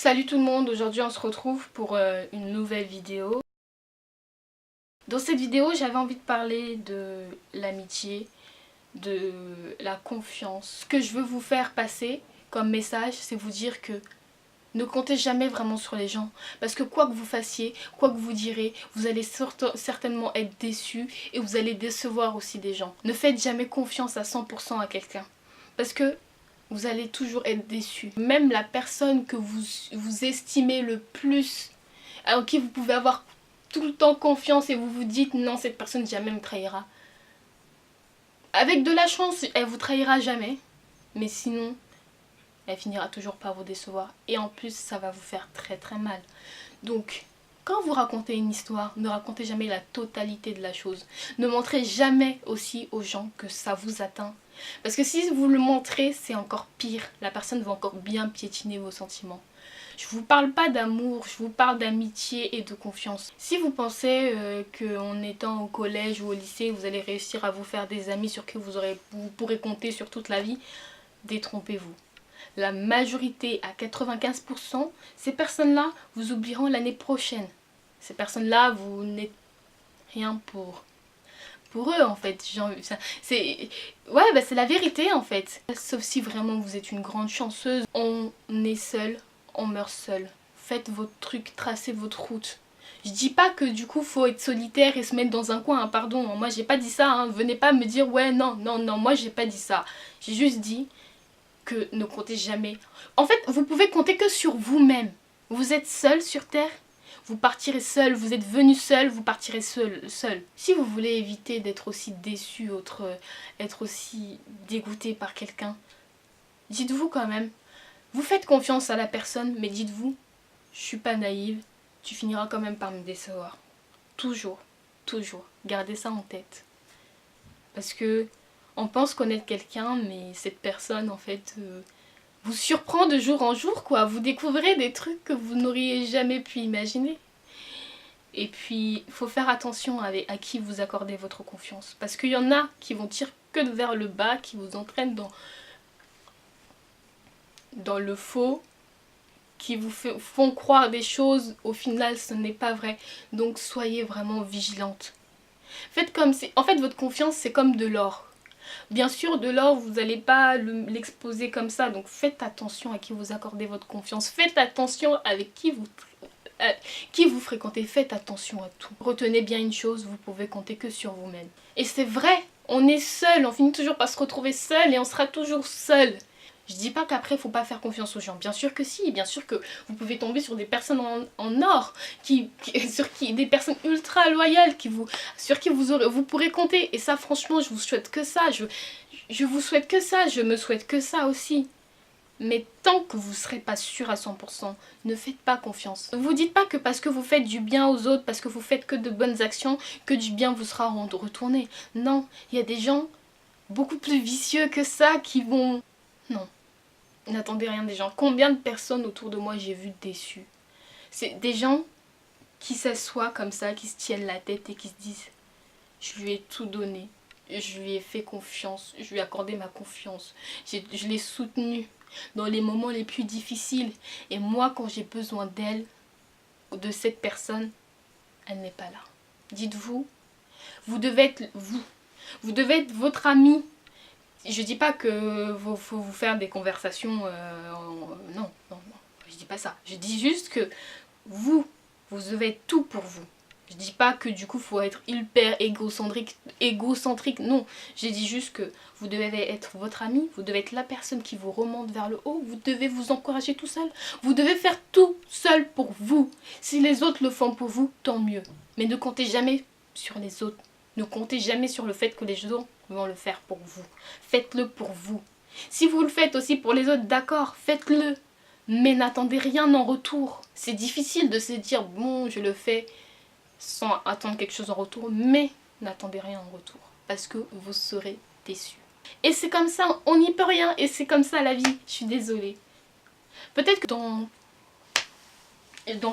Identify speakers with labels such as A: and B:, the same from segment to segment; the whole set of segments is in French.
A: Salut tout le monde, aujourd'hui on se retrouve pour une nouvelle vidéo. Dans cette vidéo j'avais envie de parler de l'amitié, de la confiance. Ce que je veux vous faire passer comme message, c'est vous dire que ne comptez jamais vraiment sur les gens. Parce que quoi que vous fassiez, quoi que vous direz, vous allez certainement être déçus et vous allez décevoir aussi des gens. Ne faites jamais confiance à 100% à quelqu'un. Parce que vous allez toujours être déçu. Même la personne que vous estimez le plus, en qui vous pouvez avoir tout le temps confiance et vous vous dites non, cette personne jamais me trahira. Avec de la chance, elle vous trahira jamais. Mais sinon, elle finira toujours par vous décevoir. Et en plus, ça va vous faire très très mal. Donc, quand vous racontez une histoire, ne racontez jamais la totalité de la chose. Ne montrez jamais aussi aux gens que ça vous atteint. Parce que si vous le montrez, c'est encore pire. La personne va encore bien piétiner vos sentiments. Je vous parle pas d'amour, je vous parle d'amitié et de confiance. Si vous pensez qu'en étant au collège ou au lycée, vous allez réussir à vous faire des amis sur qui vous pourrez compter sur toute la vie, détrompez-vous. La majorité, à 95%, ces personnes-là vous oublieront l'année prochaine. Ces personnes-là, vous n'êtes rien pour eux en fait. C'est la vérité en fait. Sauf si vraiment vous êtes une grande chanceuse. On est seul, on meurt seul. Faites votre truc, tracez votre route. Je dis pas que du coup faut être solitaire et se mettre dans un coin, hein, pardon. Moi j'ai pas dit ça, hein. Venez pas me dire ouais non, moi j'ai pas dit ça. J'ai juste dit que ne comptez jamais. En fait, vous pouvez compter que sur vous-même. Vous êtes seul sur Terre, vous partirez seul, vous êtes venu seul, vous partirez seul. Si vous voulez éviter d'être aussi déçu, être aussi dégoûté par quelqu'un, dites-vous quand même, vous faites confiance à la personne, mais dites-vous, je suis pas naïve, tu finiras quand même par me décevoir. Toujours, toujours, gardez ça en tête. Parce que on pense connaître quelqu'un, mais cette personne, en fait, vous surprend de jour en jour, quoi. Vous découvrez des trucs que vous n'auriez jamais pu imaginer. Et puis, il faut faire attention à qui vous accordez votre confiance. Parce qu'il y en a qui vont tirer que vers le bas, qui vous entraînent dans le faux, qui vous font croire des choses, au final, ce n'est pas vrai. Donc, soyez vraiment vigilante. Faites comme si... En fait, votre confiance, c'est comme de l'or. Bien sûr, de l'or, vous n'allez pas l'exposer comme ça, donc faites attention à qui vous accordez votre confiance. Faites attention avec qui vous fréquentez, faites attention à tout. Retenez bien une chose, vous pouvez compter que sur vous-même. Et c'est vrai, on est seul, on finit toujours par se retrouver seul et on sera toujours seul. Je dis pas qu'après il faut pas faire confiance aux gens, bien sûr que si, bien sûr que vous pouvez tomber sur des personnes en or, des personnes ultra loyales sur qui vous pourrez compter. Et ça franchement je vous souhaite que ça, je vous souhaite que ça, je me souhaite que ça aussi. Mais tant que vous ne serez pas sûr à 100%, ne faites pas confiance. Ne vous dites pas que parce que vous faites du bien aux autres, parce que vous faites que de bonnes actions, que du bien vous sera retourné. Non, il y a des gens beaucoup plus vicieux que ça qui vont... Non. N'attendez rien des gens. Combien de personnes autour de moi j'ai vu déçues? C'est des gens qui s'assoient comme ça, qui se tiennent la tête et qui se disent je lui ai tout donné, je lui ai fait confiance, je lui ai accordé ma confiance, je l'ai soutenue dans les moments les plus difficiles. Et moi quand j'ai besoin d'elle, de cette personne, elle n'est pas là. Dites-vous, vous devez être vous. Vous devez être votre ami. Je dis pas que faut vous faire des conversations, non, je dis pas ça. Je dis juste que vous devez être tout pour vous. Je dis pas que du coup faut être hyper égocentrique, non. Je dis juste que vous devez être votre ami, vous devez être la personne qui vous remonte vers le haut, vous devez vous encourager tout seul. Vous devez faire tout seul pour vous. Si les autres le font pour vous, tant mieux. Mais ne comptez jamais sur les autres. Ne comptez jamais sur le fait que les autres vont le faire pour vous. Faites-le pour vous. Si vous le faites aussi pour les autres, d'accord, faites-le. Mais n'attendez rien en retour. C'est difficile de se dire, bon, je le fais sans attendre quelque chose en retour, mais n'attendez rien en retour. Parce que vous serez déçus. Et c'est comme ça, on n'y peut rien. Et c'est comme ça la vie. Je suis désolée. Peut-être que dans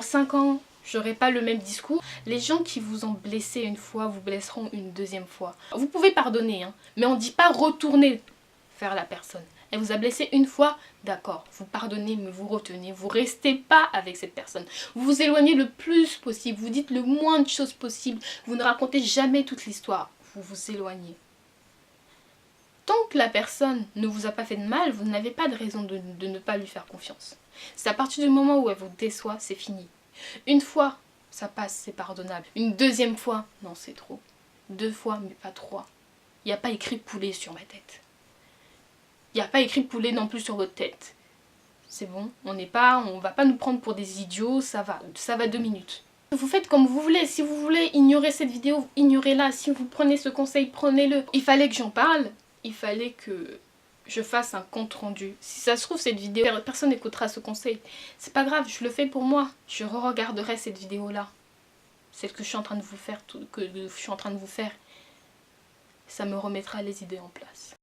A: 5 ans, j'aurai pas le même discours. Les gens qui vous ont blessé une fois vous blesseront une deuxième fois. Vous pouvez pardonner, hein, mais on ne dit pas retourner vers la personne. Elle vous a blessé une fois, d'accord, vous pardonnez, mais vous retenez, vous restez pas avec cette personne. Vous vous éloignez le plus possible, vous dites le moins de choses possible, vous ne racontez jamais toute l'histoire, vous vous éloignez. Tant que la personne ne vous a pas fait de mal, vous n'avez pas de raison de ne pas lui faire confiance. C'est à partir du moment où elle vous déçoit, c'est fini. Une fois, ça passe, c'est pardonnable. Une deuxième fois, non, c'est trop. 2 fois, mais pas 3. Il n'y a pas écrit poulet sur ma tête. Il n'y a pas écrit poulet non plus sur votre tête. C'est bon, on va pas nous prendre pour des idiots, ça va 2 minutes. Vous faites comme vous voulez, si vous voulez ignorer cette vidéo, ignorez-la. Si vous prenez ce conseil, prenez-le. Il fallait que j'en parle, il fallait que je fasse un compte rendu. Si ça se trouve, cette vidéo, personne n'écoutera ce conseil. C'est pas grave, je le fais pour moi. Je re-regarderai cette vidéo-là. Celle que je suis en train de vous faire, Ça me remettra les idées en place.